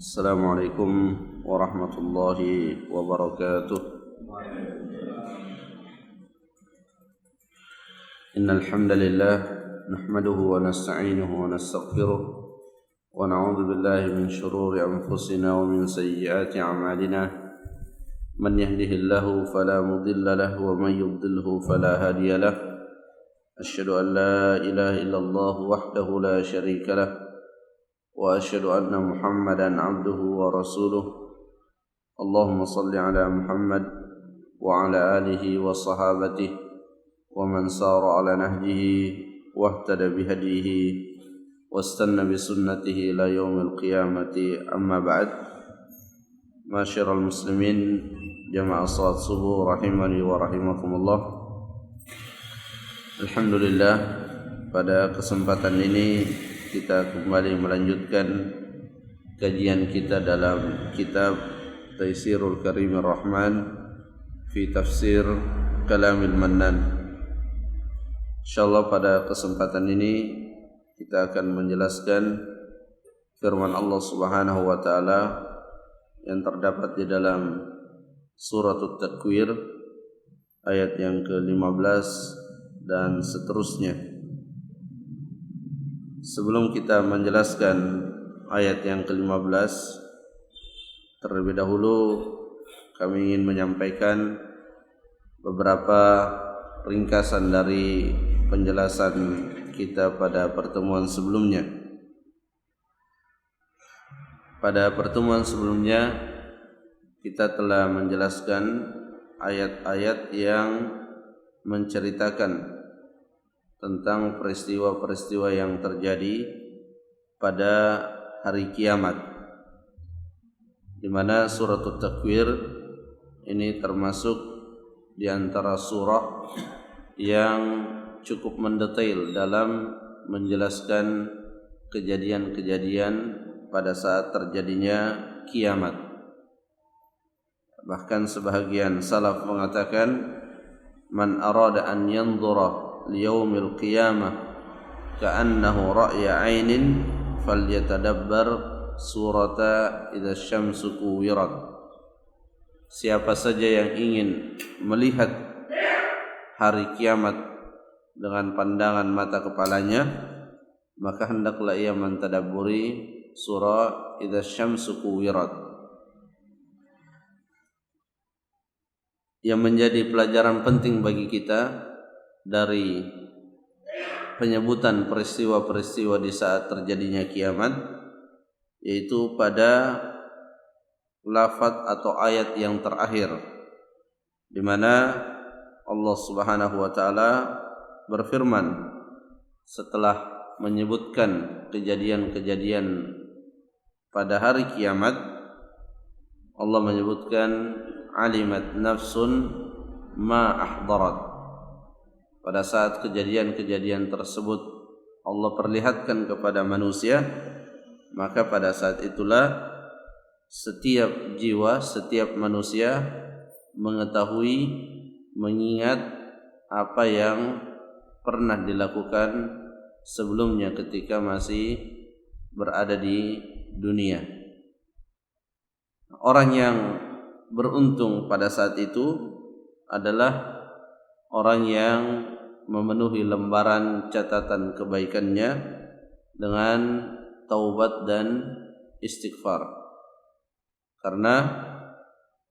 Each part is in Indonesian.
Assalamualaikum warahmatullahi wabarakatuh. Innal hamdalillah nahmaduhu wa nasta'inuhu wa nastaghfiruh wa na'udzu billahi min shururi anfusina wa min sayyiati a'malina. Man yahdihillahu fala mudilla lahu wa man yudlilhu fala hadiya lahu. Asyhadu an la ilaha illallah wahdahu la syarika lahu wa asyhadu anna Muhammadan abduhu wa rasuluh. Allahumma salli ala Muhammad wa ala alihi wa sahabatihi wa man sara ala nahjihi wa ihtada bihadihi wastanna bi sunnatihi ila yaumil qiyamati. Amma ba'd. Masyiral muslimin jamaah salat subuh rahimani wa rahimakumullah. Alhamdulillah, pada kesempatan ini kita kembali melanjutkan kajian kita dalam kitab Taisirul Karimir Rahman fi Tafsir Kalamil Mannan. Insyaallah pada kesempatan ini kita akan menjelaskan firman Allah Subhanahu wa taala yang terdapat di dalam Surat At-Takwir ayat yang ke-15 dan seterusnya. Sebelum kita menjelaskan ayat yang ke-15, terlebih dahulu kami ingin menyampaikan beberapa ringkasan dari penjelasan kita pada pertemuan sebelumnya. Pada pertemuan sebelumnya kita telah menjelaskan ayat-ayat yang menceritakan tentang peristiwa-peristiwa yang terjadi pada hari kiamat, di mana surat At-Takwir ini termasuk di antara surah yang cukup mendetail dalam menjelaskan kejadian-kejadian pada saat terjadinya kiamat. Bahkan sebahagian salaf mengatakan, man arada an yanzura liyaumil qiyamah ka'annahu ra'ya 'ainin falyatadabbar surata idza syamsu kuwirat. Siapa saja yang ingin melihat hari kiamat dengan pandangan mata kepalanya, maka hendaklah ia mentadabburi surah idza syamsu kuwirat. Yang menjadi pelajaran penting bagi kita dari penyebutan peristiwa-peristiwa di saat terjadinya kiamat, yaitu pada lafaz atau ayat yang terakhir, di mana Allah Subhanahu wa taala berfirman setelah menyebutkan kejadian-kejadian pada hari kiamat. Allah menyebutkan alimat nafsun ma ahdarat. Pada saat kejadian-kejadian tersebut Allah perlihatkan kepada manusia, maka pada saat itulah setiap jiwa, setiap manusia mengetahui, mengingat apa yang pernah dilakukan sebelumnya ketika masih berada di dunia. Orang yang beruntung pada saat itu adalah orang yang memenuhi lembaran catatan kebaikannya dengan taubat dan istighfar. Karena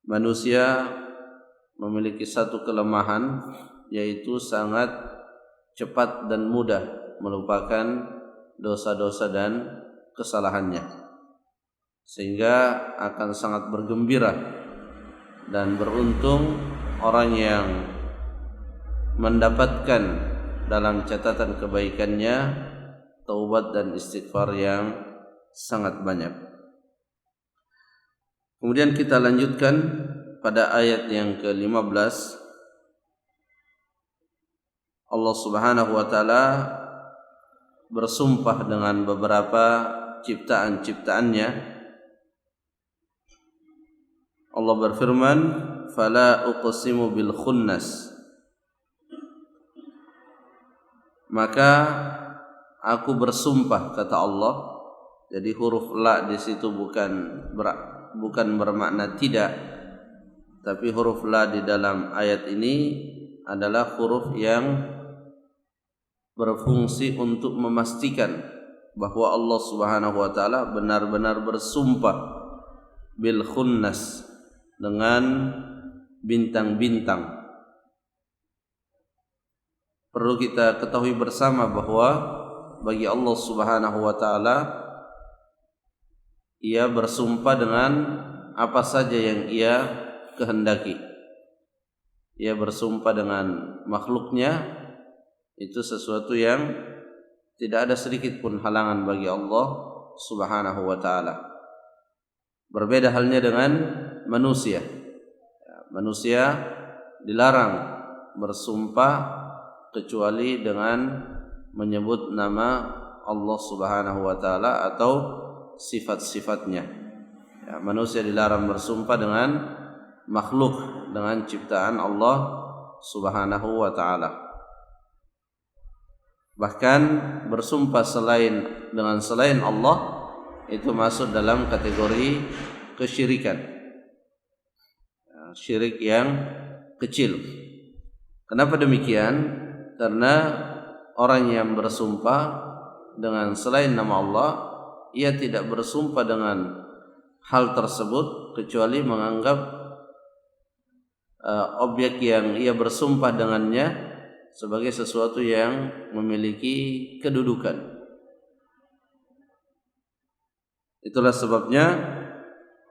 manusia memiliki satu kelemahan, yaitu sangat cepat dan mudah melupakan dosa-dosa dan kesalahannya, sehingga akan sangat bergembira dan beruntung orang yang mendapatkan dalam catatan kebaikannya taubat dan istighfar yang sangat banyak. Kemudian kita lanjutkan pada ayat yang ke-15. Allah Subhanahu wa taala bersumpah dengan beberapa ciptaan-ciptaannya. Allah berfirman, fala uqsimu bil khunnas, maka aku bersumpah, kata Allah, Jadi huruf la di situ bukan bermakna tidak, tapi huruf la di dalam ayat ini adalah huruf yang berfungsi untuk memastikan bahwa Allah Subhanahu wa taala benar-benar bersumpah bil khunnas, dengan bintang-bintang. Perlu kita ketahui bersama bahwa bagi Allah Subhanahu wa taala Ia bersumpah dengan apa saja yang Ia kehendaki. Ia bersumpah dengan makhluknya, itu sesuatu yang tidak ada sedikit pun halangan bagi Allah Subhanahu wa taala. Berbeda halnya dengan manusia. Manusia dilarang bersumpah kecuali dengan menyebut nama Allah Subhanahu wa taala atau sifat-sifatnya. Manusia dilarang bersumpah dengan makhluk, dengan ciptaan Allah Subhanahu wa taala. Bahkan bersumpah dengan selain Allah itu masuk dalam kategori kesyirikan, syirik yang kecil. Kenapa demikian? Karena orang yang bersumpah dengan selain nama Allah, ia tidak bersumpah dengan hal tersebut kecuali menganggap objek yang ia bersumpah dengannya sebagai sesuatu yang memiliki kedudukan. Itulah sebabnya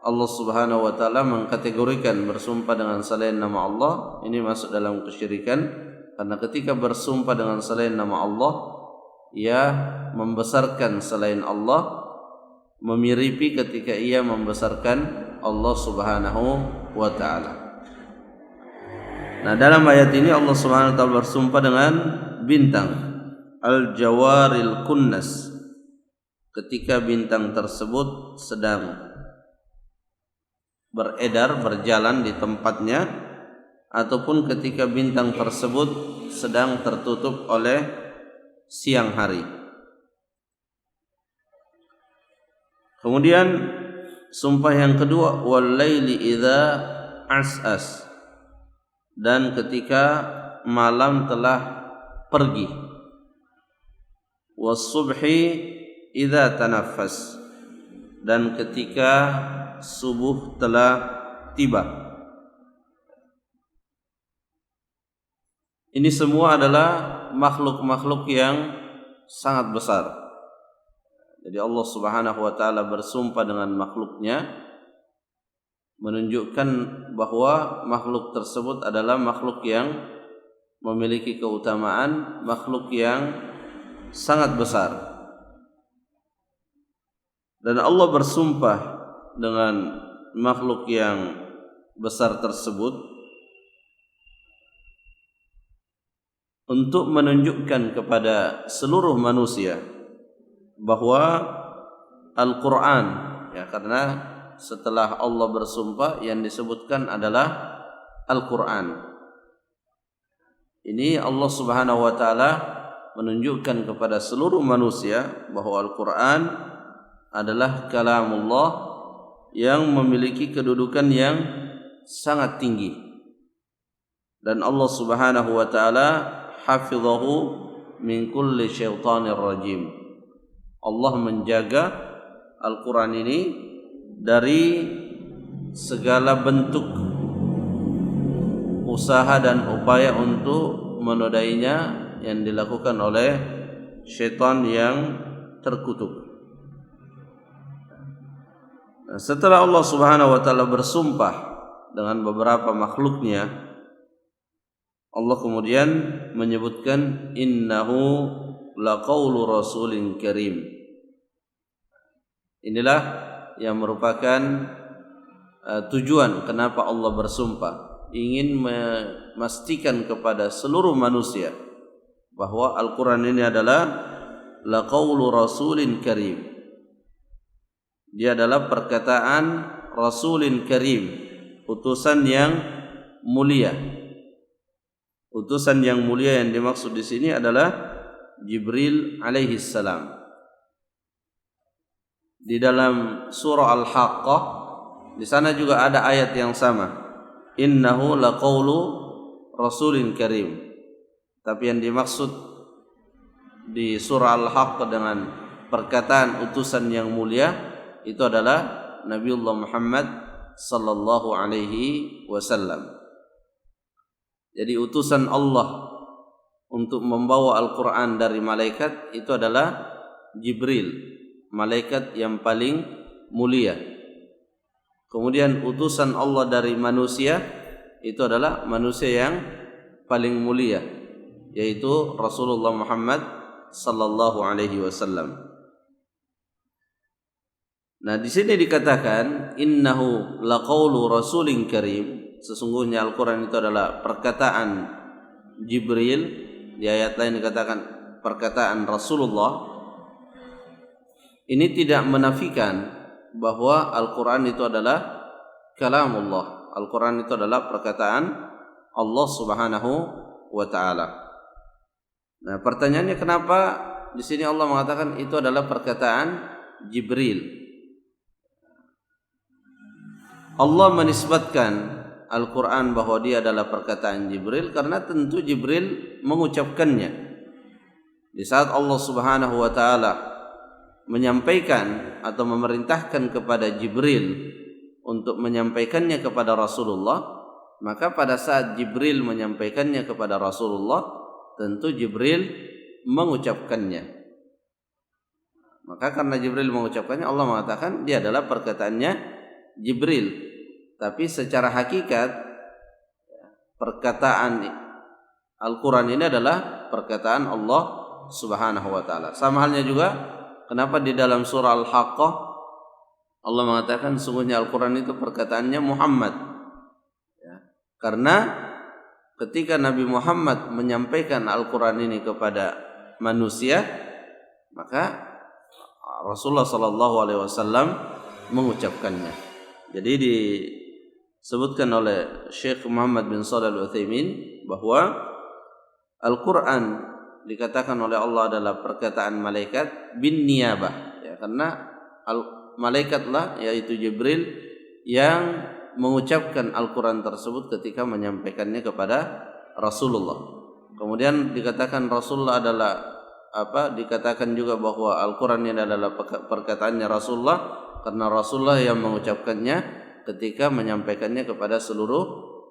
Allah Subhanahu wa taala mengkategorikan bersumpah dengan selain nama Allah ini masuk dalam kesyirikan, karena ketika bersumpah dengan selain nama Allah, ia membesarkan selain Allah, memiripi ketika ia membesarkan Allah Subhanahu wa taala. Nah, dalam ayat ini Allah Subhanahu wa taala bersumpah dengan bintang, al-jawaril kunnas, ketika bintang tersebut sedang beredar, berjalan di tempatnya, ataupun ketika bintang tersebut sedang tertutup oleh siang hari. Kemudian sumpah yang kedua, wal laili idza as'as, dan ketika malam telah pergi, was subhi idza tanaffas, dan ketika subuh telah tiba. Ini semua adalah makhluk-makhluk yang sangat besar. Jadi Allah Subhanahu wa taala bersumpah dengan makhluknya, menunjukkan bahwa makhluk tersebut adalah makhluk yang memiliki keutamaan, makhluk yang sangat besar. Dan Allah bersumpah dengan makhluk yang besar tersebut untuk menunjukkan kepada seluruh manusia bahwa Al-Quran, karena setelah Allah bersumpah yang disebutkan adalah Al-Quran. Ini Allah Subhanahu wa taala menunjukkan kepada seluruh manusia bahwa Al-Quran adalah kalamullah yang memiliki kedudukan yang sangat tinggi. Dan Allah Subhanahu wa taala hafizahu min kulli syaitanir rajim. Allah menjaga Al-Quran ini dari segala bentuk usaha dan upaya untuk menodainya yang dilakukan oleh syaitan yang terkutuk. Setelah Allah Subhanahu wa taala bersumpah dengan beberapa makhluknya, Allah kemudian menyebutkan innahu laqaulu rasulin karim. Inilah yang merupakan tujuan kenapa Allah bersumpah, ingin memastikan kepada seluruh manusia bahwa Al-Quran ini adalah laqaulu rasulin karim. Dia adalah perkataan rasulin karim, utusan yang mulia. Utusan yang mulia yang dimaksud di sini adalah Jibril alaihi salam. di dalam surah Al-Haqqah di sana juga ada ayat yang sama. Innahu laqaulu rasulin karim. Tapi yang dimaksud di surah Al-Haqqah dengan perkataan utusan yang mulia itu adalah Nabiullah Muhammad sallallahu alaihi wasallam. Jadi utusan Allah untuk membawa Al-Quran dari malaikat itu adalah Jibril, malaikat yang paling mulia. Kemudian utusan Allah dari manusia itu adalah manusia yang paling mulia, yaitu Rasulullah Muhammad sallallahu alaihi wasallam. Nah, di sini dikatakan innahu laqaulu rasulin karim, sesungguhnya Al-Qur'an itu adalah perkataan Jibril. Di ayat lain dikatakan perkataan Rasulullah. Ini tidak menafikan bahwa Al-Qur'an itu adalah kalamullah. Al-Qur'an itu adalah perkataan Allah Subhanahu wa taala. Nah, pertanyaannya kenapa di sini Allah mengatakan itu adalah perkataan Jibril? Allah menisbatkan Al-Quran bahwa dia adalah perkataan Jibril karena tentu Jibril mengucapkannya. Di saat Allah Subhanahu wa taala menyampaikan atau memerintahkan kepada Jibril untuk menyampaikannya kepada Rasulullah, maka pada saat Jibril menyampaikannya kepada Rasulullah, tentu Jibril mengucapkannya. Maka karena Jibril mengucapkannya, Allah mengatakan dia adalah perkataannya Jibril. Tapi secara hakikat perkataan Al-Quran ini adalah perkataan Allah Subhanahu wa ta'ala. Sama halnya juga kenapa di dalam surah Al-Haqqah Allah mengatakan sungguhnya Al-Quran itu perkataannya Muhammad ya. Karena ketika Nabi Muhammad menyampaikan Al-Quran ini kepada manusia, maka Rasulullah SAW mengucapkannya. Jadi disebutkan oleh Syekh Muhammad bin Shalih Al-Utsaimin bahwa Al-Quran dikatakan oleh Allah adalah perkataan malaikat bin niyabah ya, karena malaikatlah yaitu Jibril yang mengucapkan Al-Quran tersebut ketika menyampaikannya kepada Rasulullah. Kemudian dikatakan Rasulullah adalah dikatakan juga bahwa Al-Quran ini adalah perkataannya Rasulullah karena Rasulullah yang mengucapkannya ketika menyampaikannya kepada seluruh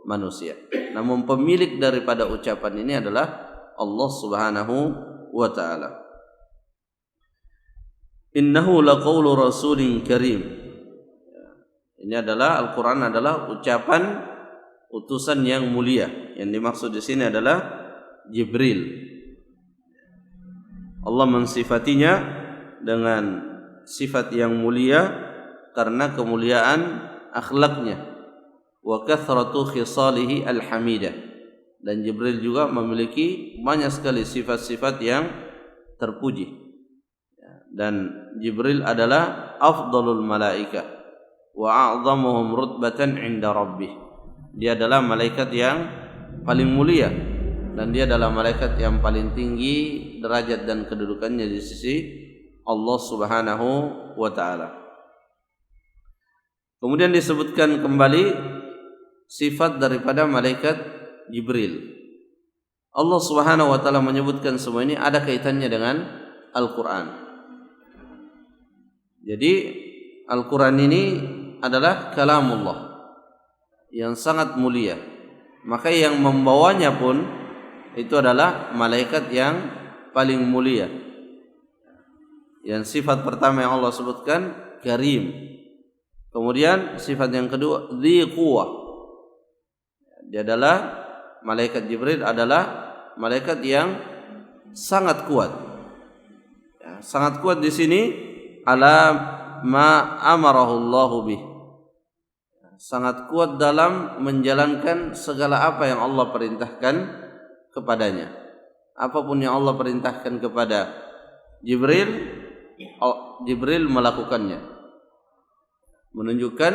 manusia. Namun pemilik daripada ucapan ini adalah Allah Subhanahu wa ta'ala. Innahu laqaulu rasulin karim. Ini adalah Al-Quran adalah ucapan utusan yang mulia. Yang dimaksud di sini adalah Jibril. Allah mensifatinya dengan sifat yang mulia karena kemuliaan akhlaknya wa kathratu khisalihi al-hamidah, dan Jibril juga memiliki banyak sekali sifat-sifat yang terpuji. Dan Jibril adalah afdalul malaikah wa a'zamuhum rutbatan 'inda rabbih. Dia adalah malaikat yang paling mulia dan dia adalah malaikat yang paling tinggi derajat dan kedudukannya di sisi Allah Subhanahu wa ta'ala. Kemudian disebutkan kembali sifat daripada malaikat Jibril. Allah Subhanahu wa ta'ala menyebutkan semua ini ada kaitannya dengan Al-Quran. Jadi Al-Quran ini adalah kalamullah yang sangat mulia. Maka yang membawanya pun itu adalah malaikat yang paling mulia. Yang sifat pertama yang Allah sebutkan karim. Kemudian sifat yang kedua dzi quwwah. Dia adalah malaikat Jibril adalah malaikat yang sangat kuat. Ya, sangat kuat di sini ala ma amarahu Allah bih. Sangat kuat dalam menjalankan segala apa yang Allah perintahkan kepadanya. Apapun yang Allah perintahkan kepada Jibril, Jibril melakukannya. Menunjukkan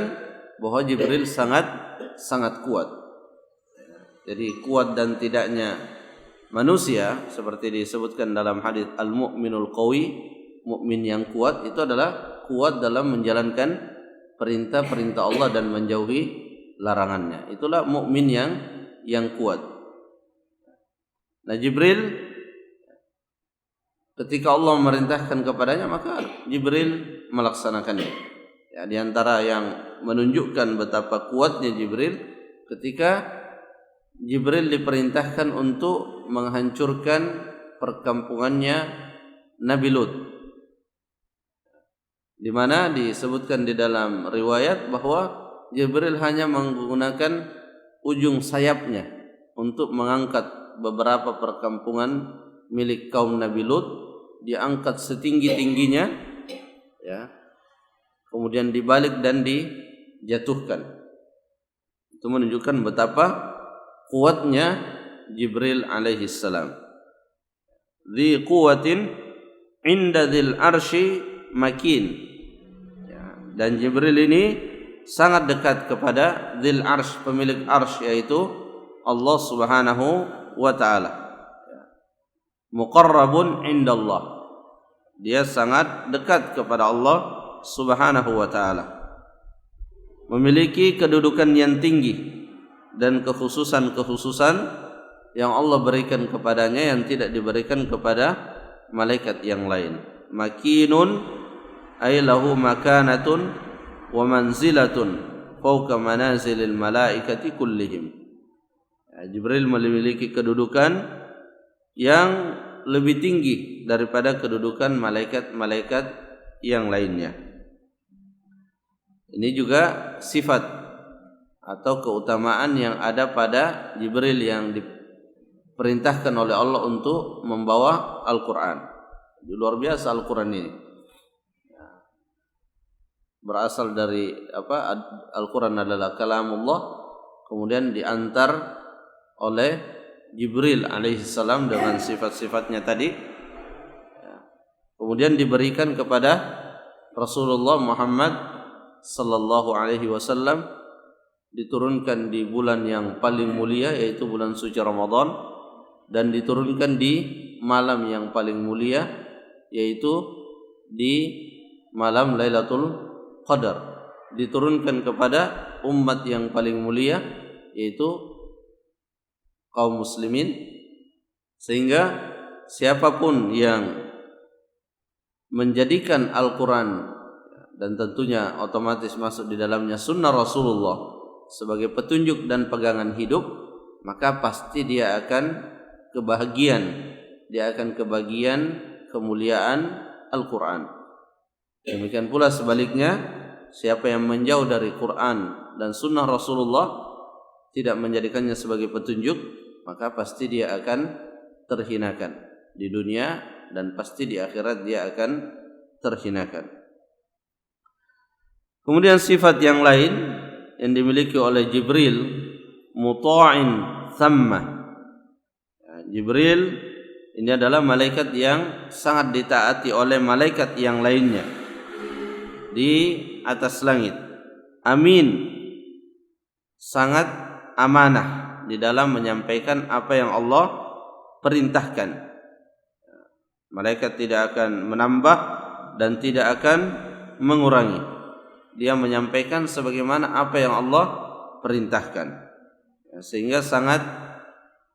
bahwa Jibril sangat kuat. Jadi kuat dan tidaknya manusia seperti disebutkan dalam hadis al-mu'minul qawi, mukmin yang kuat itu adalah kuat dalam menjalankan perintah-perintah Allah dan menjauhi larangannya. Itulah mukmin yang kuat. Nah, Jibril ketika Allah memerintahkan kepadanya, maka Jibril melaksanakannya. Ya, di antara yang menunjukkan betapa kuatnya Jibril ketika Jibril diperintahkan untuk menghancurkan perkampungannya Nabi Lut, di mana disebutkan di dalam riwayat bahwa Jibril hanya menggunakan ujung sayapnya untuk mengangkat beberapa perkampungan milik kaum Nabi Lut, diangkat setinggi-tingginya, ya, kemudian dibalik dan dijatuhkan. Itu menunjukkan betapa kuatnya Jibril alaihi salam. Dzi quwwatin inda dzil arsy makin. Ya, dan Jibril ini sangat dekat kepada dzil arsy, pemilik arsy, yaitu Allah Subhanahu wa taala. Muqarrabun indallah. Dia sangat dekat kepada Allah Subhanahu wa taala. Memiliki kedudukan yang tinggi dan kekhususan-kekhususan yang Allah berikan kepadanya yang tidak diberikan kepada malaikat yang lain. Makinun ay lahu makanatun wa manzilatun fawqa manazilil malaikati kullihim. Jibril memiliki kedudukan yang lebih tinggi daripada kedudukan malaikat-malaikat yang lainnya. Ini juga sifat atau keutamaan yang ada pada Jibril yang diperintahkan oleh Allah untuk membawa Al-Quran. Luar biasa Al-Quran ini. Berasal dari Al-Quran adalah kalamullah, kemudian diantar oleh Jibril alaihissalam dengan sifat-sifatnya tadi, kemudian diberikan kepada Rasulullah Muhammad sallallahu alaihi wasallam, diturunkan di bulan yang paling mulia yaitu bulan suci Ramadan, dan diturunkan di malam yang paling mulia yaitu di malam Lailatul Qadar, diturunkan kepada umat yang paling mulia yaitu kaum muslimin, sehingga siapapun yang menjadikan Al-Quran dan tentunya otomatis masuk di dalamnya sunnah Rasulullah sebagai petunjuk dan pegangan hidup, maka pasti dia akan kebahagiaan kemuliaan Al-Quran. Demikian pula sebaliknya, siapa yang menjauh dari Quran dan sunnah Rasulullah, tidak menjadikannya sebagai petunjuk, maka pasti dia akan terhinakan di dunia dan pasti di akhirat dia akan terhinakan. Kemudian sifat yang lain yang dimiliki oleh Jibril, muta'in thamma. Jibril ini adalah malaikat yang sangat ditaati oleh malaikat yang lainnya di atas langit. Amin, sangat amanah di dalam menyampaikan apa yang Allah perintahkan. Malaikat tidak akan menambah dan tidak akan mengurangi. Dia menyampaikan sebagaimana apa yang Allah perintahkan, sehingga sangat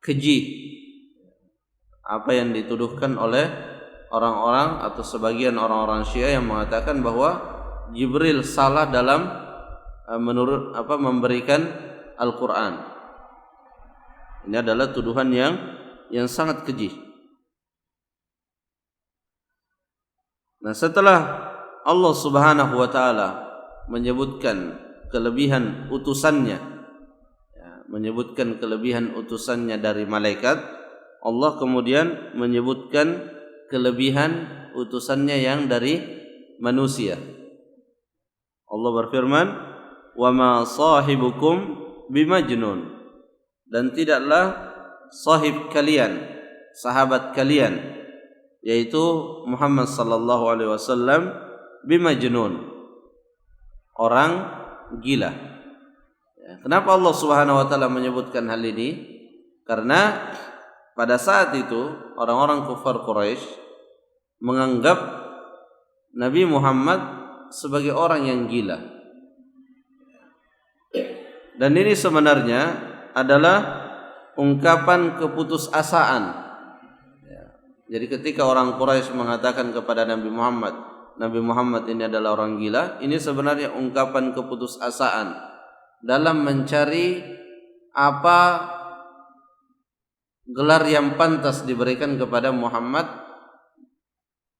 keji apa yang dituduhkan oleh orang-orang atau sebagian orang-orang Syiah yang mengatakan bahwa Jibril salah dalam memberikan Al-Quran. Ini adalah tuduhan yang sangat keji. Nah, setelah Allah Subhanahu wa taala menyebutkan kelebihan utusannya, menyebutkan kelebihan utusannya dari malaikat, Allah kemudian menyebutkan kelebihan utusannya yang dari manusia. Allah berfirman, "Wa ma sahibukum bimajnun." Dan tidaklah sahib kalian, sahabat kalian, yaitu Muhammad sallallahu alaihi wasallam, bimajnun, orang gila. Kenapa Allah Subhanahu wa taala menyebutkan hal ini? Karena pada saat itu orang-orang kufar Quraisy menganggap Nabi Muhammad sebagai orang yang gila. Dan ini sebenarnya adalah ungkapan keputusasaan. Jadi ketika orang Quraisy mengatakan kepada Nabi Muhammad ini adalah orang gila, ini sebenarnya ungkapan keputusasaan dalam mencari apa gelar yang pantas diberikan kepada Muhammad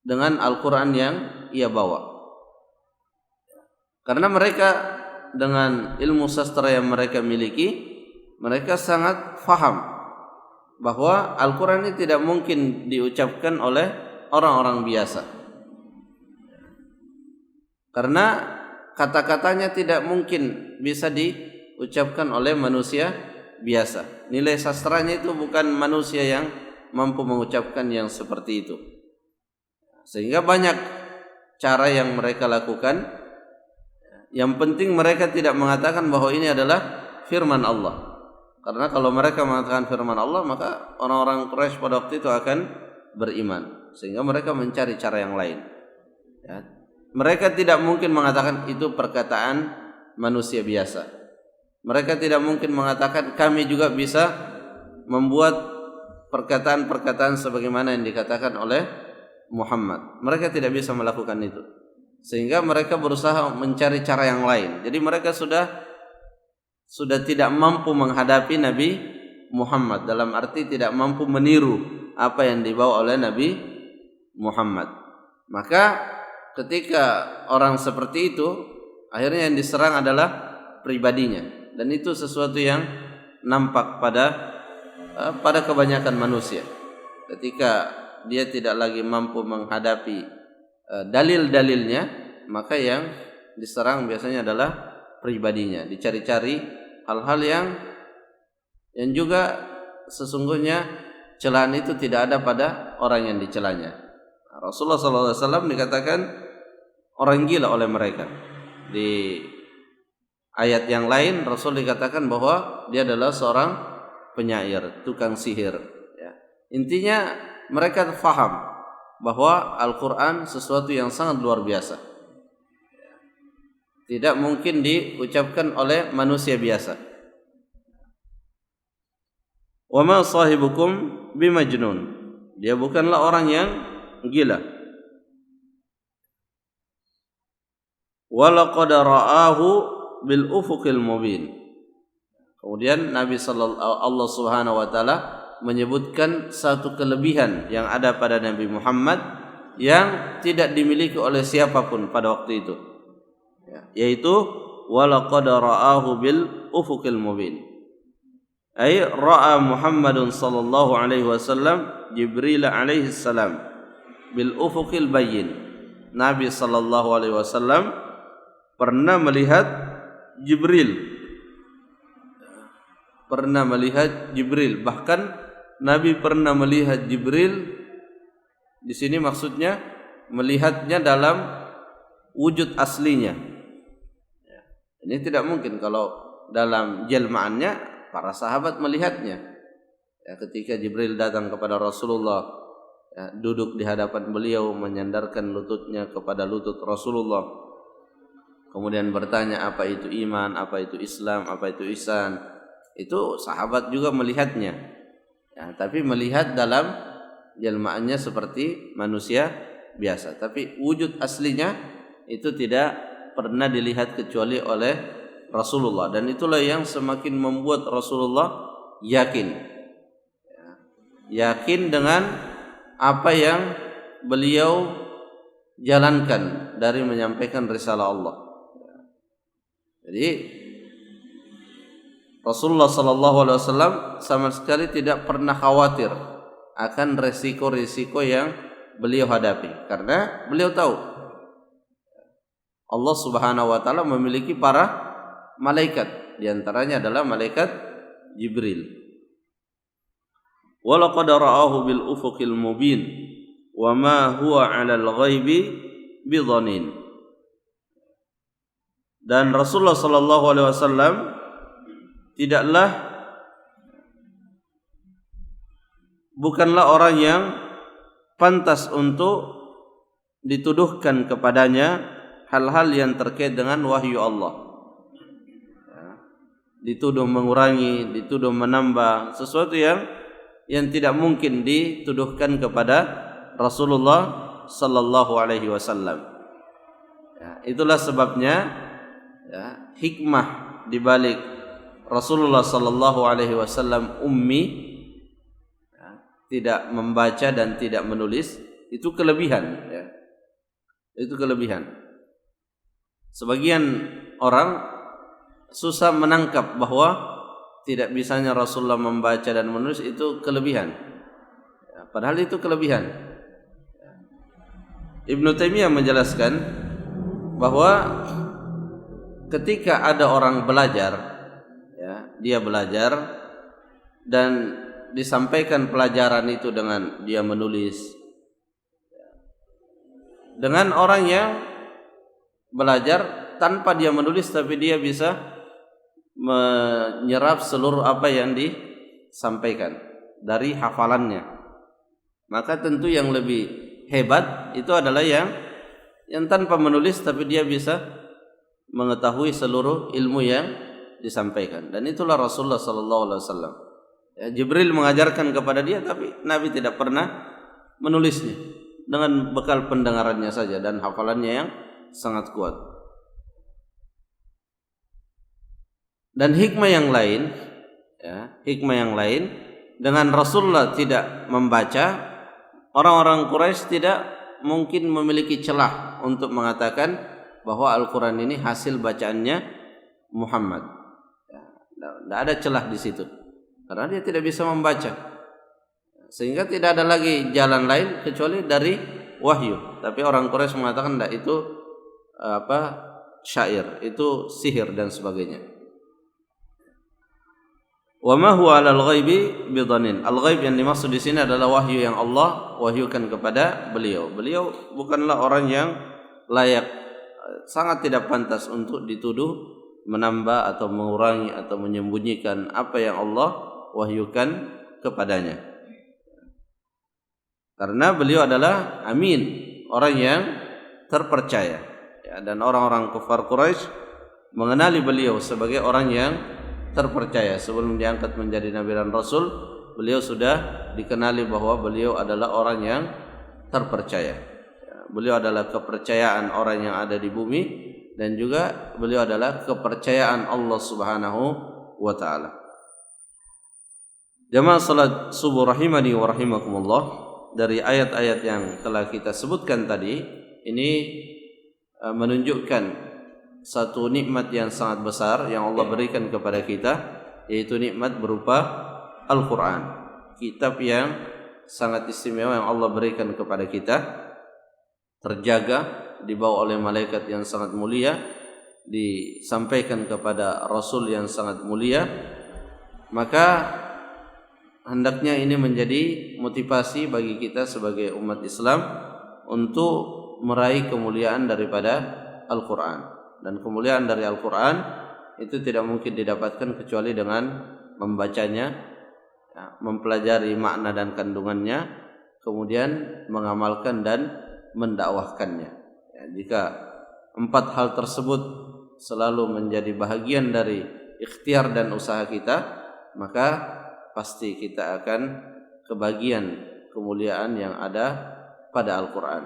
dengan Al-Quran yang ia bawa. Karena mereka dengan ilmu sastra yang mereka miliki, mereka sangat faham bahwa Al-Quran ini tidak mungkin diucapkan oleh orang-orang biasa. Karena kata-katanya tidak mungkin bisa diucapkan oleh manusia biasa. Nilai sastranya itu bukan manusia yang mampu mengucapkan yang seperti itu. Sehingga banyak cara yang mereka lakukan. Yang penting mereka tidak mengatakan bahwa ini adalah firman Allah. Karena kalau mereka mengatakan firman Allah, maka orang-orang Quraisy pada waktu itu akan beriman. Sehingga mereka mencari cara yang lain. Ya. Mereka tidak mungkin mengatakan itu perkataan manusia biasa. Mereka tidak mungkin mengatakan kami juga bisa membuat perkataan-perkataan sebagaimana yang dikatakan oleh Muhammad. Mereka tidak bisa melakukan itu. Sehingga mereka berusaha mencari cara yang lain. Jadi mereka sudah tidak mampu menghadapi Nabi Muhammad, dalam arti tidak mampu meniru apa yang dibawa oleh Nabi Muhammad. Maka ketika orang seperti itu, akhirnya yang diserang adalah pribadinya. Dan itu sesuatu yang nampak pada kebanyakan manusia. Ketika dia tidak lagi mampu menghadapi dalil-dalilnya, maka yang diserang biasanya adalah pribadinya. Dicari-cari hal-hal yang juga sesungguhnya celaan itu tidak ada pada orang yang dicelanya. Rasulullah SAW dikatakan orang gila oleh mereka. Di ayat yang lain Rasul dikatakan bahwa dia adalah seorang penyair, tukang sihir. Ya. Intinya mereka faham bahwa Al-Quran sesuatu yang sangat luar biasa, tidak mungkin diucapkan oleh manusia biasa. Wa ma sahibukum bimajnun, dia bukanlah orang yang gila. Wa laqad ra'ahu bil ufuqil mubin. Kemudian Allah Subhanahu wa taala menyebutkan satu kelebihan yang ada pada Nabi Muhammad yang tidak dimiliki oleh siapapun pada waktu itu, yaitu walaqad ra'ahu bil ufuqil mubin. Ay ra'a Muhammadun sallallahu alaihi wasallam Jibril alaihi salam bil ufuqil bayyin. Nabi sallallahu alaihi wasallam pernah melihat Jibril, bahkan Nabi pernah melihat Jibril. Di sini maksudnya melihatnya dalam wujud aslinya. Ini tidak mungkin kalau dalam jelmaannya para sahabat melihatnya. Ketika Jibril datang kepada Rasulullah, duduk di hadapan beliau, menyandarkan lututnya kepada lutut Rasulullah, kemudian bertanya apa itu iman, apa itu Islam, apa itu ihsan. Itu sahabat juga melihatnya. Tapi melihat dalam jelmaannya seperti manusia biasa. Tapi wujud aslinya itu tidak pernah dilihat kecuali oleh Rasulullah. Dan itulah yang semakin membuat Rasulullah yakin dengan apa yang beliau jalankan dari menyampaikan risalah Allah. Jadi Rasulullah SAW sama sekali tidak pernah khawatir akan resiko-resiko yang beliau hadapi, karena beliau tahu Allah Subhanahu wa taala memiliki para malaikat, di antaranya adalah malaikat Jibril. Wa laqad ra'ahu bil ufuqil mubin wa ma huwa 'alal ghaibi bidhanin. Dan Rasulullah sallallahu alaihi wasallam bukanlah orang yang pantas untuk dituduhkan kepadanya hal-hal yang terkait dengan wahyu Allah. Dituduh mengurangi, dituduh menambah sesuatu yang tidak mungkin dituduhkan kepada Rasulullah sallallahu alaihi wasallam. Itulah sebabnya hikmah di balik Rasulullah sallallahu alaihi wasallam ummi, tidak membaca dan tidak menulis, itu kelebihan, itu kelebihan. Sebagian orang susah menangkap bahwa tidak bisanya Rasulullah membaca dan menulis itu kelebihan. Padahal itu kelebihan. Ibnu Taimiyah menjelaskan bahwa ketika ada orang belajar, dia belajar dan disampaikan pelajaran itu dengan dia menulis, dengan orang yang belajar tanpa dia menulis tapi dia bisa menyerap seluruh apa yang disampaikan dari hafalannya, maka tentu yang lebih hebat itu adalah yang tanpa menulis tapi dia bisa mengetahui seluruh ilmu yang disampaikan. Dan itulah Rasulullah sallallahu alaihi wasallam. Jibril mengajarkan kepada dia tapi Nabi tidak pernah menulisnya, dengan bekal pendengarannya saja dan hafalannya yang sangat kuat. Dan hikmah yang lain, dengan Rasulullah tidak membaca, orang-orang Quraisy tidak mungkin memiliki celah untuk mengatakan bahwa Al-Quran ini hasil bacaannya Muhammad. Tidak ada celah di situ, karena dia tidak bisa membaca, sehingga tidak ada lagi jalan lain kecuali dari wahyu. Tapi orang Quraisy mengatakan tidak, itu syair, itu sihir dan sebagainya. Wa ma huwa 'alal ghaibi bidhanin. Al-ghaib yang dimaksud di sini adalah wahyu yang Allah wahyukan kepada beliau. Beliau bukanlah orang yang layak, sangat tidak pantas untuk dituduh menambah atau mengurangi atau menyembunyikan apa yang Allah wahyukan kepadanya. Karena beliau adalah amin, orang yang terpercaya. Dan orang-orang kufar Quraisy mengenali beliau sebagai orang yang terpercaya. Sebelum diangkat menjadi Nabi dan Rasul, beliau sudah dikenali bahwa beliau adalah orang yang terpercaya. Beliau adalah kepercayaan orang yang ada di bumi, dan juga beliau adalah kepercayaan Allah Subhanahu wa taala. Jamaah salat subuh rahimani wa rahimakumullah, dari ayat-ayat yang telah kita sebutkan tadi ini menunjukkan satu nikmat yang sangat besar yang Allah berikan kepada kita, yaitu nikmat berupa Al-Quran, kitab yang sangat istimewa yang Allah berikan kepada kita, terjaga, dibawa oleh malaikat yang sangat mulia, disampaikan kepada Rasul yang sangat mulia. Maka hendaknya ini menjadi motivasi bagi kita sebagai umat Islam untuk meraih kemuliaan daripada Al-Quran. Dan kemuliaan dari Al-Quran itu tidak mungkin didapatkan kecuali dengan membacanya, mempelajari makna dan kandungannya, kemudian mengamalkan dan mendakwahkannya. Jika 4 hal tersebut selalu menjadi bahagian dari ikhtiar dan usaha kita, maka pasti kita akan kebagian kemuliaan yang ada pada Al-Quran.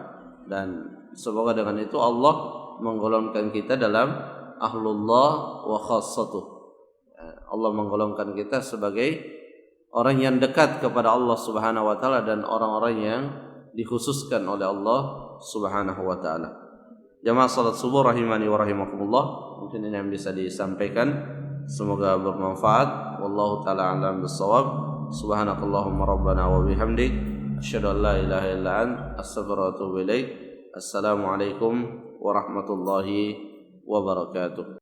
Dan semoga dengan itu Allah menggolongkan kita dalam ahlullah wa khassatuh. Allah menggolongkan kita sebagai orang yang dekat kepada Allah Subhanahu wa taala dan orang-orang yang dikhususkan oleh Allah Subhanahu wa taala. Jamaah salat subuh rahimani wa rahimakumullah, mungkin ini yang bisa disampaikan, semoga bermanfaat. Wallahu taala a'lam bissawab. Subhanakallahumma rabbana wa bihamdik, asyhadu an la ilaha illa anta, astaghfiruka wa atubu ilaik. Assalamualaikum warahmatullahi wabarakatuh.